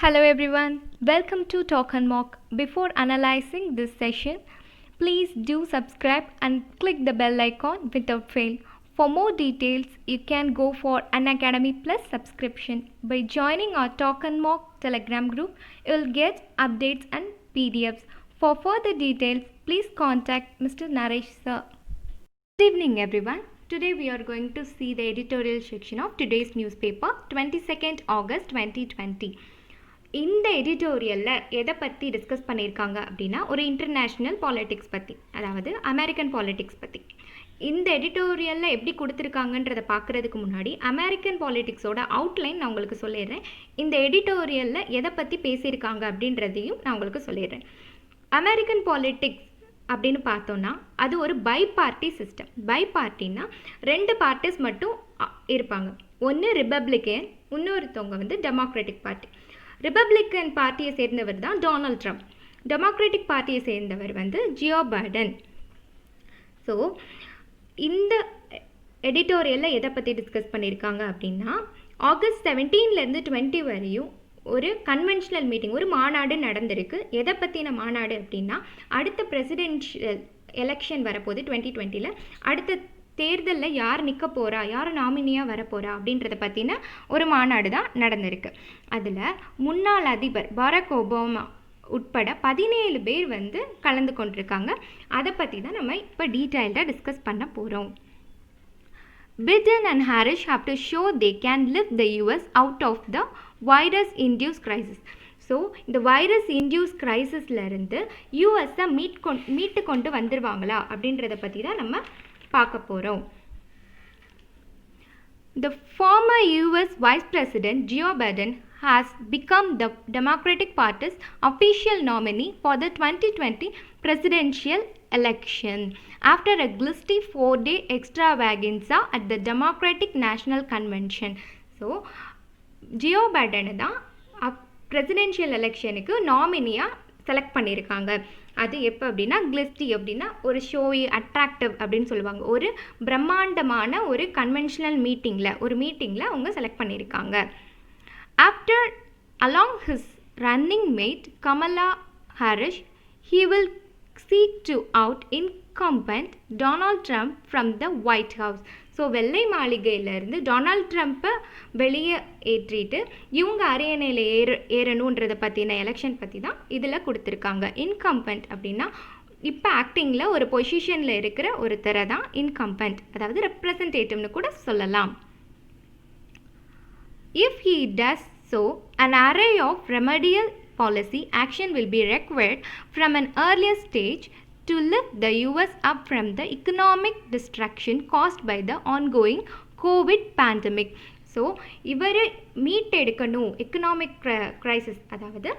Hello everyone, welcome to Talk and Mock. Before analyzing this session, please do subscribe and click the bell icon without fail. For more details, you can go for an Academy Plus subscription. By joining our Talk and Mock Telegram group, you will get updates and PDFs. For further details, please contact Mr. Naresh sir. Good evening everyone. Today we are going to see the editorial section of today's newspaper, 22nd August 2020. இந்த எடிட்டோரியலில் எதை பற்றி discuss பண்ணியிருக்காங்க அப்படின்னா ஒரு international politics பற்றி, அதாவது American politics பற்றி. இந்த எடிட்டோரியலில் எப்படி கொடுத்துருக்காங்கன்றதை பார்க்குறதுக்கு முன்னாடி அமெரிக்கன் பாலிட்டிக்ஸோட அவுட்லைன் நான் உங்களுக்கு சொல்லிடுறேன். இந்த எடிட்டோரியலில் எதை பற்றி பேசியிருக்காங்க அப்படின்றதையும் நான் உங்களுக்கு சொல்லிடுறேன். அமெரிக்கன் பாலிட்டிக்ஸ் அப்படின்னு பார்த்தோன்னா அது ஒரு பை பார்ட்டி சிஸ்டம். பை பார்ட்டின்னா ரெண்டு பார்ட்டிஸ் மட்டும் இருப்பாங்க. ஒன்று ரிப்பப்ளிகன், இன்னொருத்தவங்க டெமோக்ராட்டிக் பார்ட்டி. ரிப்பப்ளிக்கன் பார்ட்டியை சேர்ந்தவர் தான் டொனால்ட் ட்ரம்ப். டெமோக்ராட்டிக் பார்ட்டியை சேர்ந்தவர் ஜியோ பைடன். ஸோ இந்த எடிட்டோரியலில் எதை பற்றி டிஸ்கஸ் பண்ணியிருக்காங்க அப்படின்னா, ஆகஸ்ட் 17லேருந்து 20 வரையும் ஒரு கன்வென்ஷனல் மீட்டிங், ஒரு மாநாடு நடந்திருக்கு. எதை பற்றின மாநாடு அப்படின்னா, அடுத்த பிரசிடென்ஷியல் எலெக்ஷன் வரப்போகுது 2020. அடுத்த தேர்தலில் யார் நிற்க போகிறா, யார் நாமினியாக வரப்போகிறா அப்படின்றத பற்றின ஒரு மாநாடு தான் நடந்திருக்கு. அதில் முன்னாள் அதிபர் பராக் ஒபாமா உட்பட 17 பேர் கலந்து கொண்டிருக்காங்க. அதை பற்றி தான் நம்ம இப்போ டீட்டெயில்டாக டிஸ்கஸ் பண்ண போகிறோம். Biden and Harris have to show they can lift the US out of the virus-induced crisis. So இந்த வைரஸ்-இன்டியூஸ் கிரைசிஸ்லேருந்து யூஎஸ்ஸை மீட்டு கொண்டு வந்துடுவாங்களா அப்படின்றத பற்றி தான் நம்ம பார்க்க போகிறோம். The former US Vice President Joe Biden has become the Democratic Party's official nominee for the 2020 presidential election after a grisly 4-day extravaganza at the Democratic National Convention. So Joe பைடனை தான் பிரசிடென்ஷியல் எலெக்ஷனுக்கு நாமினியாக select பண்ணியிருக்காங்க. அது எப்போ அப்படின்னா, கிளிஸ்டி அப்படின்னா ஒரு ஷோயி, attractive அப்படின்னு சொல்லுவாங்க. ஒரு பிரம்மாண்டமான ஒரு கன்வென்ஷனல் மீட்டிங்கில் அவங்க செலக்ட் பண்ணியிருக்காங்க. After along his running mate Kamala Harris, he will seek to out incumbent Donald Trump from the White House. So வெள்ளை மாளிகையிலேருந்து டொனால்ட் ட்ரம்ப்பை வெளியே ஏற்றிட்டு இவங்க அரியணையில் ஏறணுன்றதை பற்றின எலெக்ஷன் பற்றி தான் இதில் கொடுத்துருக்காங்க. இன்கம்பென்ட் அப்படின்னா இப்போ ஆக்டிங்கில் ஒரு பொசிஷனில் இருக்கிற ஒருத்தரை தான் இன்கம்பென்ட், அதாவது ரெப்ரசன்டேட்டிவ்னு கூட சொல்லலாம். If he does so, an array of remedial policy action will be required from an earlier stage to lift the US up from the economic destruction caused by the ongoing COVID pandemic. So இவர் மீட்டெடுக்கணும், economic crisis, அதாவது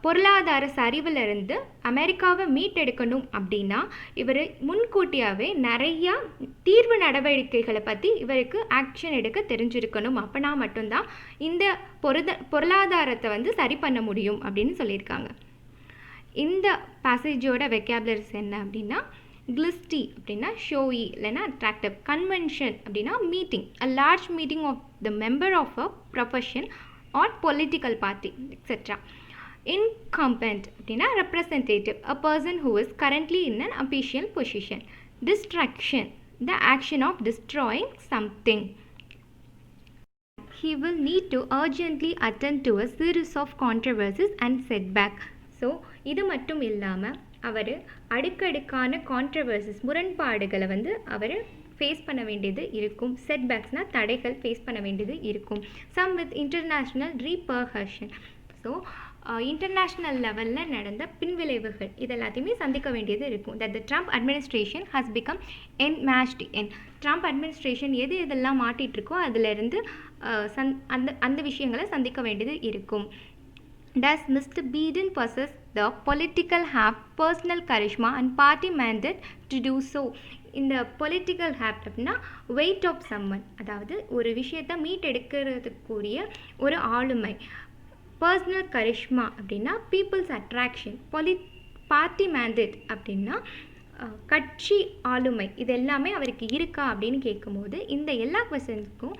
பொருளாதார சரிவிலிருந்து அமெரிக்காவை மீட்டெடுக்கணும் அப்படின்னா இவர் முன்கூட்டியாகவே நிறையா தீர்வு நடவடிக்கைகளை பற்றி இவருக்கு ஆக்ஷன் எடுக்க தெரிஞ்சிருக்கணும். அப்போனா மட்டும்தான் இந்த பொருளாதாரத்தை சரி பண்ண முடியும் அப்படின்னு சொல்லியிருக்காங்க. இந்த பேசேஜோட வெக்காபுலரிஸ் என்ன அப்படின்னா, கிளிஸ்டி அப்படின்னா ஷோயி இல்லைன்னா அட்ராக்டிவ், கன்வென்ஷன் அப்படின்னா meeting, a large meeting of the member of a profession or political party etcetera. Incumbent அப்படின்னா representative, a person who is currently in an official position. Destruction, the action of destroying something. He will need to urgently attend to a series of controversies and setbacks. So இது மட்டும் இல்லாமல் அவர் அடுக்கடுக்கான controversies, முரண்பாடுகளை அவர் face பண்ண வேண்டியது இருக்கும். செட்பேக்ஸ்னால் தடைகள் face பண்ண வேண்டியது இருக்கும். Some with international repercussion. So international லெவலில் நடந்த பின்விளைவுகள் இதெல்லாத்தையுமே சந்திக்க வேண்டியது இருக்கும். That the Trump administration has become enmeshed in. Trump administration எதெல்லாம் மாட்டிகிட்ருக்கோ அதிலிருந்து அந்த விஷயங்களை சந்திக்க வேண்டியது இருக்கும். Does Mr. Biden possess the political personal charisma and party mandate to do so? இந்த பொலிட்டிக்கல் ஹேப்ட் அப்படின்னா வெயிட் ஆஃப் சம்மன், அதாவது ஒரு விஷயத்தை மீட்டெடுக்கிறதுக்குரிய ஒரு ஆளுமை. பர்சனல் கரிஷ்மா அப்படின்னா பீப்புள்ஸ் அட்ராக்ஷன். பார்ட்டி மேண்டேட் அப்படின்னா கட்சி ஆளுமை. இது எல்லாமே அவருக்கு இருக்கா அப்படின்னு கேட்கும்போது இந்த எல்லா கொஸ்டின்ஸ்க்கும்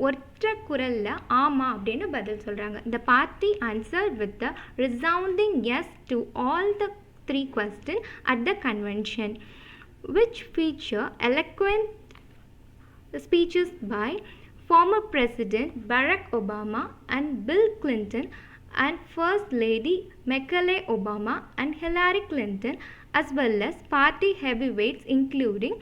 ஒற்ற குரலில் ஆமாம் அப்படின்னு பதில் சொல்கிறாங்க. The party answered with a resounding yes to all the 3 questions at the convention, which feature eloquent speeches by former President Barack Obama and Bill Clinton and First Lady Michelle Obama and Hillary Clinton, as well as party heavyweights including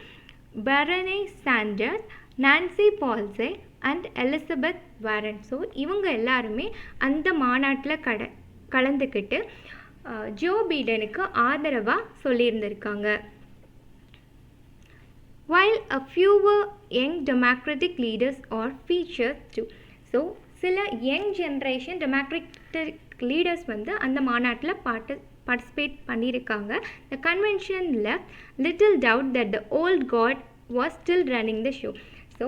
Bernie Sanders, Nancy Pelosi and Elizabeth Warren. So இவங்க எல்லாருமே அந்த மாநாட்டில் கலந்துக்கிட்டு Joe பைடனுக்கு ஆதரவாக சொல்லியிருந்திருக்காங்க. While a fewer young democratic leaders are featured too. So சில young generation democratic leaders வந்து அந்த மாநாட்டில் பார்ட்டிசிபேட் பண்ணியிருக்காங்க. The convention left little doubt that the old guard was still running the show. So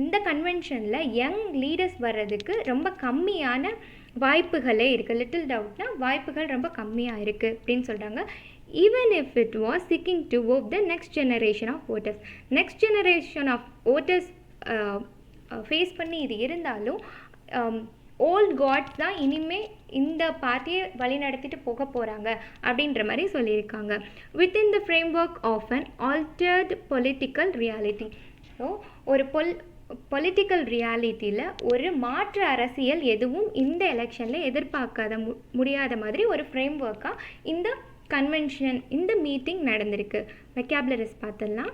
இந்த கன்வென்ஷனில் young leaders வர்றதுக்கு ரொம்ப கம்மியான வாய்ப்புகளே இருக்குது. லிட்டில் டவுட்னா வாய்ப்புகள் ரொம்ப கம்மியாக இருக்குது அப்படின்னு சொல்கிறாங்க. Even if it was seeking to vote the next generation of voters. Next generation of voters face பண்ணி இது இருந்தாலும் ஓல்ட் காட்ஸ் தான் இனிமேல் இந்த பார்ட்டியை வழிநடத்திட்டு போக போகிறாங்க அப்படின்ற மாதிரி சொல்லியிருக்காங்க. Within the framework of an altered political reality. So ஒரு பொலிட்டிக்கல் ரியாலிட்டியில் ஒரு மாற்று அரசியல் எதுவும் இந்த எலெக்ஷனில் எதிர்பார்க்காத முடியாத மாதிரி ஒரு ஃப்ரேம் ஒர்க்காக இந்த கன்வென்ஷன் இந்த மீட்டிங் நடந்திருக்கு. வெக்காபுலரிஸ் பார்த்துடலாம்.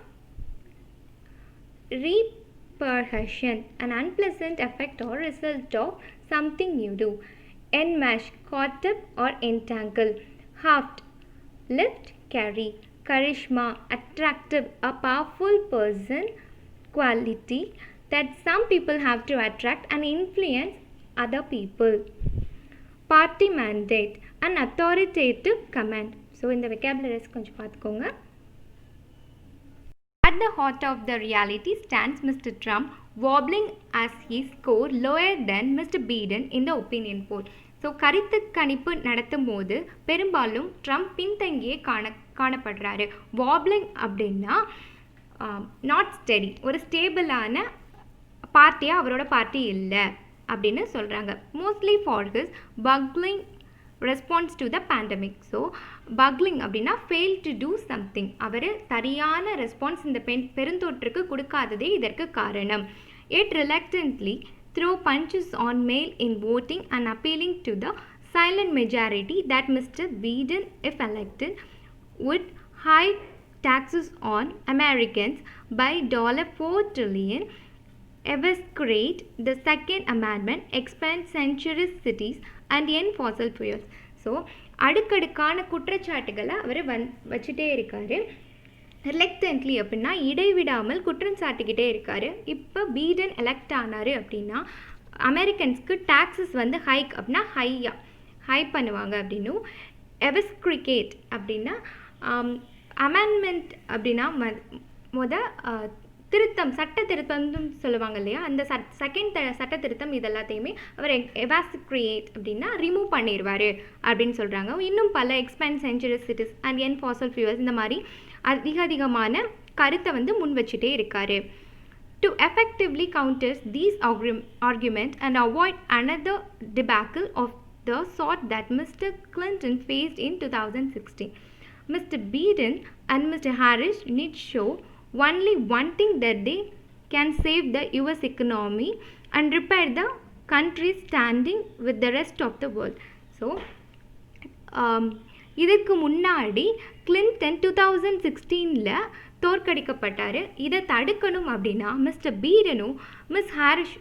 Repercussion, an unpleasant effect or result of something you do. Enmesh, caught up or entangle. Haft, lift, carry. Charisma, attractive, a powerful person, quality that some people have to attract and influence other people. Party mandate, an authoritative command. So இந்த vocabularies கொஞ்சம் பார்த்துக்கோங்க. At the heart of the reality stands Mr. Trump, wobbling as he scored lower than Mr. Biden in the opinion poll. So கருத்து கணிப்பு நடத்தும் போது பெரும்பாலும் Trump பின்தங்கியே காணப்படுறாரு. Wobbling அப்படின்னா not steady, ஒரு ஸ்டேபிளான பார்ட்டியாக அவரோட பார்ட்டி இல்லை அப்படின்னு சொல்கிறாங்க. Mostly for his buckling response to the pandemic. So buckling அப்படின்னா ஃபெயில் டு டூ சம்திங். அவர் சரியான ரெஸ்பான்ஸ் இந்த பெருந்தொற்றுக்கு கொடுக்காததே இதற்கு காரணம். இட் ரிலக்டன்ட்லி த்ரோ பஞ்சஸ் ஆன் மேல் இன் voting and appealing to the silent majority that Mr. Biden, if elected, would hike taxes on Americans by $4 trillion, eviscerate the Second Amendment, expand sanctuary cities and end fossil fuels. So அடுக்கடுக்கான குற்றச்சாட்டுகளை அவர் வச்சுட்டே இருக்காரு. ரிலக்டன்ட்லி அப்படின்னா இடைவிடாமல் குற்றம் சாட்டிக்கிட்டே இருக்காரு. இப்போ பீடன் elect ஆனார் அப்படின்னா அமெரிக்கன்ஸ்க்கு டாக்ஸஸ் வந்து ஹைக் அப்படின்னா ஹை பண்ணுவாங்க அப்படின்னும், எவிஸ்கிரிகேட் அப்படின்னா அமெண்ட்மெண்ட் அப்படின்னா திருத்தம், சட்ட திருத்தம்னு சொல்லுவாங்க இல்லையா, அந்த செகண்ட் சட்ட திருத்தம் இது எல்லாத்தையுமே அவர் எவாஸ்கிரியேட் அப்படின்னா ரிமூவ் பண்ணிடுவார் அப்படின்னு சொல்கிறாங்க. இன்னும் பல expand century cities and N Fasal fuels இந்த மாதிரி அதிகமான கருத்தை வந்து முன் வச்சுட்டே இருக்கார். To effectively counters these argument and avoid another debacle of the sort that Mr. Clinton faced in 2016. Mr. Biden and Mr. Harris need show only one thing, that they can save the US economy and repair the country's standing with the rest of the world. So இதுக்கு முன்னாடி Clinton 2016 தோற்கடிக்கப்பட்டார். இதை தடுக்கணும் அப்படின்னா mister பீடனும் miss Harris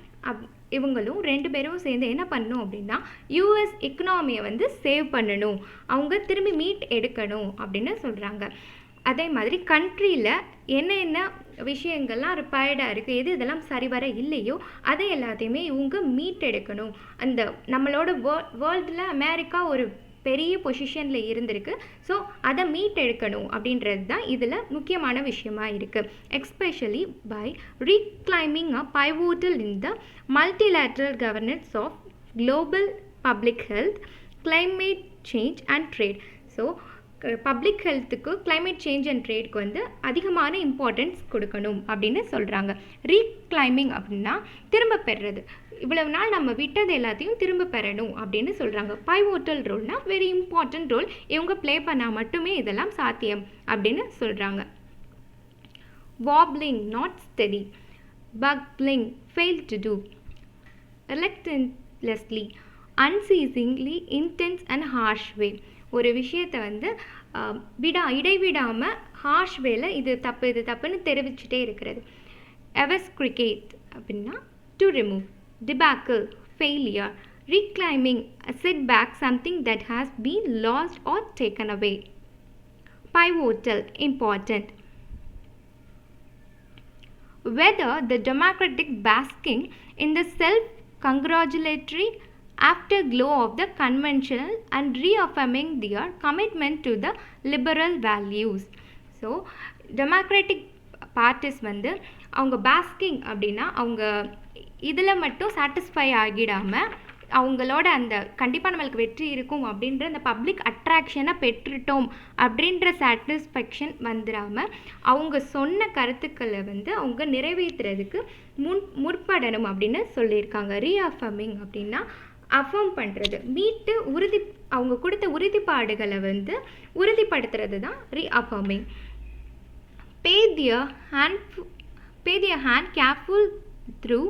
இவங்களும் 2 பேரும் சேர்ந்து என்ன பண்ணணும் அப்படின்னா யூஎஸ் எக்கனாமியை வந்து சேவ் பண்ணணும், அவங்க திரும்பி மீட் எடுக்கணும் அப்படின்னு சொல்கிறாங்க. அதே மாதிரி கண்ட்ரியில் என்ன விஷயங்கள்லாம் ரிப்பயர்டாக இருக்குது, இதெல்லாம் சரிவர இல்லையோ அதை எல்லாத்தையுமே இவங்க மீட் எடுக்கணும். அந்த நம்மளோட வேர்ல்டில் அமெரிக்கா ஒரு பெரிய பொசிஷனில் இருந்திருக்கு. ஸோ அதை மீட் எடுக்கணும் அப்படின்றது தான் இதில் முக்கியமான விஷயமா இருக்குது. Especially by reclaiming a pivotal in the multilateral governance of global public health, climate change and trade. So public ஹெல்த்துக்கு கிளைமேட் சேஞ்ச் அண்ட் ட்ரேட்க்கு வந்து அதிகமான இம்பார்ட்டன்ஸ் கொடுக்கணும் அப்படின்னு சொல்கிறாங்க. ரீக்ளைமிங் அப்படின்னா திரும்ப பெறுறது. இவ்வளவு நாள் நம்ம விட்டது எல்லாத்தையும் திரும்ப பெறணும் அப்படின்னு சொல்கிறாங்க. பைவோட்டல் ரோல்னால் வெரி இம்பார்ட்டன்ட் ரோல், இவங்க ப்ளே பண்ணால் மட்டுமே இதெல்லாம் சாத்தியம் அப்படின்னு சொல்கிறாங்க. Wobbling not steady, buckling fail to do, relentlessly, unceasingly, intense and harsh way. ஒரு விஷயத்தை வந்து இடைவிடாமல் ஹார்ஷ் வேல இது தப்புன்னு தெரிவிச்சுட்டே இருக்கிறது. எவஸ்கிரிகேட் அப்படின்னா to remove, debacle failure, reclaiming set back something that has been lost or taken away. Pivotal important. Whether the democratic basking in the self-congratulatory afterglow of the conventional and reaffirming their commitment to the liberal values. So, democratic parties வந்து அவங்க basking அப்படின்னா அவங்க இதில் மட்டும் satisfy ஆகிடாமல் அவங்களோட அந்த கண்டிப்பாக நம்மளுக்கு வெற்றி இருக்கும் அப்படின்ற அந்த பப்ளிக் அட்ராக்ஷனை பெற்றுட்டோம் அப்படின்ற சாட்டிஸ்ஃபேக்ஷன் வந்துடாமல் அவங்க சொன்ன கருத்துக்களை வந்து அவங்க நிறைவேற்றுறதுக்கு முற்படணும் அப்படின்னு சொல்லியிருக்காங்க. ரீஅஃபர்மிங் அப்படின்னா அஃபர்ம் பண்ணுறது, மீட்டு அவங்க கொடுத்த உறுதிப்பாடுகளை வந்து உறுதிப்படுத்துறது தான் reaffirming. Pay their hand careful through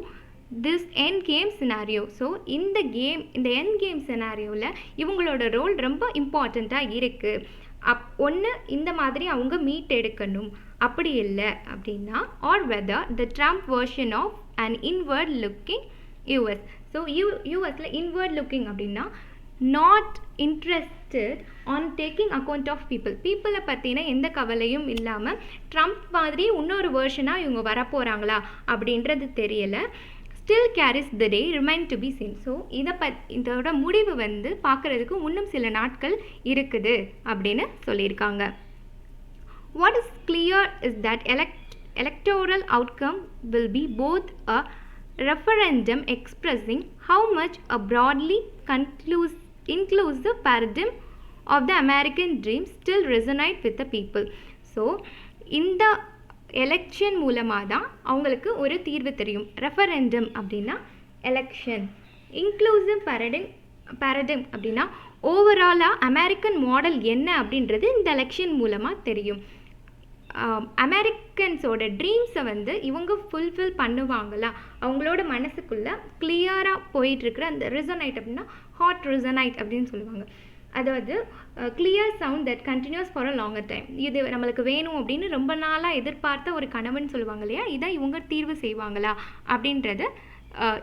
this end game scenario. So இந்த end game scenarioவில் இவங்களோட ரோல் ரொம்ப இம்பார்ட்டண்ட்டாக இருக்குது. ஒன்று இந்த மாதிரி அவங்க மீட் எடுக்கணும், அப்படி இல்லை அப்படின்னா or whether the Trump version of an inward looking US. So யூஎஸில் இன்வர்ட் லுக்கிங் அப்படின்னா not interested on taking account of பீப்புளை பற்றின எந்த கவலையும் இல்லாமல் ட்ரம்ப் மாதிரி இன்னொரு வேர்ஷனாக இவங்க வரப்போகிறாங்களா அப்படின்றது தெரியலை. still carries the day remain to be seen. So இதோட முடிவு வந்து பார்க்குறதுக்கு இன்னும் சில நாட்கள் இருக்குது அப்படின்னு சொல்லியிருக்காங்க. What is clear is that electoral outcome will be both a referendum expressing how much a broadly inclusive paradigm of the American dream still resonate with the people. So இந்த எலெக்ஷன் மூலமாக தான் அவங்களுக்கு ஒரு தீர்வு தெரியும். ரெஃபரண்டம் அப்படின்னா election, inclusive paradigm அப்படின்னா ஓவராலாக அமெரிக்கன் மாடல் என்ன அப்படின்றது இந்த எலெக்ஷன் மூலமாக தெரியும். அமெரிக்கன்ஸோட ட்ரீம்ஸை வந்து இவங்க ஃபுல்ஃபில் பண்ணுவாங்களா, அவங்களோட மனசுக்குள்ளே கிளியராக போயிட்டுருக்குற அந்த ரிசனைட் அப்படின்னா ஹாட் ரிசனைட் அப்படின்னு சொல்லுவாங்க. அதாவது clear sound that continues for a longer time. இது நம்மளுக்கு வேணும் அப்படின்னு ரொம்ப நாளாக எதிர்பார்த்த ஒரு கனவுன்னு சொல்லுவாங்க இல்லையா, இதை இவங்க தீர்வு செய்வாங்களா அப்படின்றது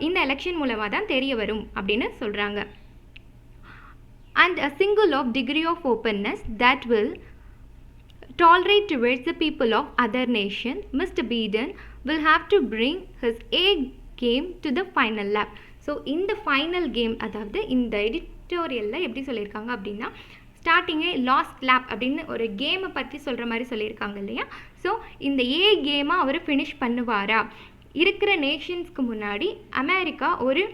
இந்த எலெக்ஷன் மூலமாக தான் தெரிய வரும் அப்படின்னு சொல்கிறாங்க. And a single of degree of openness that will tolerate towards the people of other nation, Mr. Biden will have to bring his A game to the final lap. So இந்த final game, அதாவது இந்த எடிட்டோரியலில் எப்படி சொல்லியிருக்காங்க அப்படின்னா ஸ்டார்டிங்கே last lab அப்படின்னு ஒரு கேமை பற்றி சொல்கிற மாதிரி சொல்லியிருக்காங்க இல்லையா. ஸோ இந்த ஏ கேமாக அவர் ஃபினிஷ் பண்ணுவாரா, இருக்கிற நேஷன்ஸ்க்கு முன்னாடி அமெரிக்கா ஒரு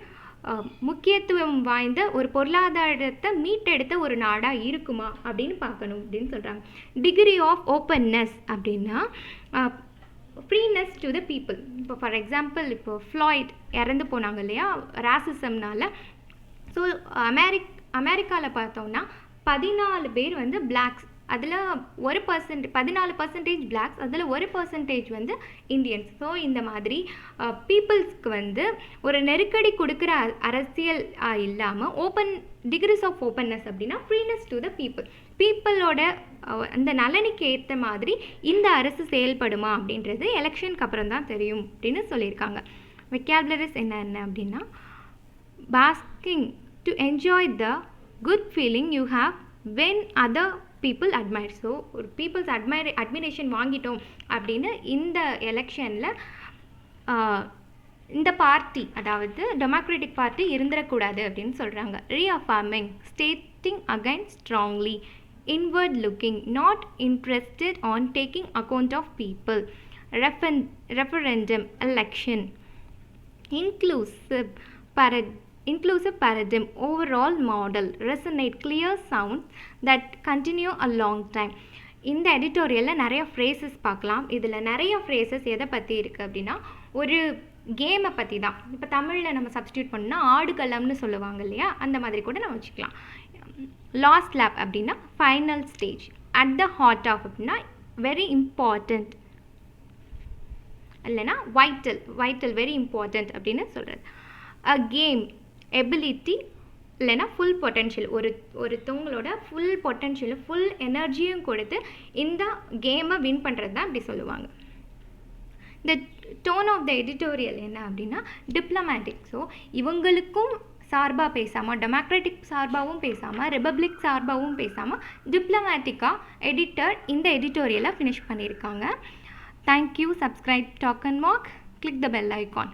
முக்கியத்துவம் வாய்ந்த ஒரு பொருளாதாரத்தை மீட்டெடுத்த ஒரு நாடாக இருக்குமா அப்படின்னு பார்க்கணும் அப்படின்னு சொல்கிறாங்க. டிகிரி ஆஃப் ஓப்பன்னஸ் அப்படின்னா ஃப்ரீனஸ் டு த பீப்புள். இப்போ ஃபார் எக்ஸாம்பிள் இப்போ ஃப்ளாய்ட் இறந்து போனாங்க இல்லையா ராசிசம்னால. ஸோ அமெரிக்காவில் பார்த்தோம்னா 14 பேர் வந்து பிளாக்ஸ், அதில் 14% பிளாக்ஸ், அதில் 1% வந்து இந்தியன்ஸ். ஸோ இந்த மாதிரி பீப்புள்ஸ்க்கு வந்து ஒரு நெருக்கடி கொடுக்குற அரசியல் இல்லாமல் டிகிரிஸ் ஆஃப் ஓப்பன்னஸ் அப்படின்னா ஃப்ரீனஸ் டு த பீப்புளோட அந்த நலனுக்கு ஏற்ற மாதிரி இந்த அரசு செயல்படுமா அப்படின்றது எலெக்ஷனுக்கு அப்புறம் தான் தெரியும் அப்படின்னு சொல்லியிருக்காங்க. வெக்காபுலரிஸ் என்ன அப்படின்னா basking to enjoy the good feeling you have when other people admire. So ஒரு பீப்புள்ஸ் அட்மிரேஷன் வாங்கிட்டோம் அப்படின்னு இந்த எலெக்ஷனில் இந்த பார்ட்டி, அதாவது டெமோக்ராட்டிக் பார்ட்டி இருந்துடக்கூடாது அப்படின்னு சொல்கிறாங்க. Reaffirming stating again strongly, inward looking, not interested on taking account of people, referendum, election, inclusive inclusive paradigm overall model resonate clear sounds that continue a long time. இந்த எடிட்டோரியலில் நிறைய phrases பார்க்கலாம். இதில் நிறைய phrases எதை பற்றி இருக்குது அப்படின்னா ஒரு கேமை பற்றி தான். இப்போ தமிழில் நம்ம சப்ஸ்டியூட் பண்ணால் ஆடுகளம்னு சொல்லுவாங்க இல்லையா, அந்த மாதிரி கூட நம்ம வச்சுக்கலாம். லாஸ்ட் லேப் அப்படின்னா final stage. At the heart of அப்படின்னா வெரி இம்பார்ட்டண்ட், இல்லைனா வைட்டல் வெரி இம்பார்ட்டண்ட் அப்படின்னு சொல்கிறது. அ கேம் எபிலிட்டி இல்லைனா ஃபுல் பொட்டென்ஷியல், ஒருத்தவங்களோட ஃபுல் பொட்டென்ஷியலும் ஃபுல் எனர்ஜியும் கொடுத்து இந்த கேமை வின் பண்ணுறது தான் அப்படி சொல்லுவாங்க. இந்த டோன் ஆஃப் த எடிட்டோரியல் என்ன அப்படின்னா டிப்ளமேட்டிக். ஸோ இவங்களுக்கும் சார்பாக பேசாமல், டெமோக்ராட்டிக் சார்பாகவும் பேசாமல், ரிபப்ளிக் சார்பாகவும் பேசாமல் டிப்ளமேட்டிக்காக எடிட்டர் இந்த எடிட்டோரியலை ஃபினிஷ் பண்ணியிருக்காங்க. Thank you. Subscribe talk and mark. Click the bell icon.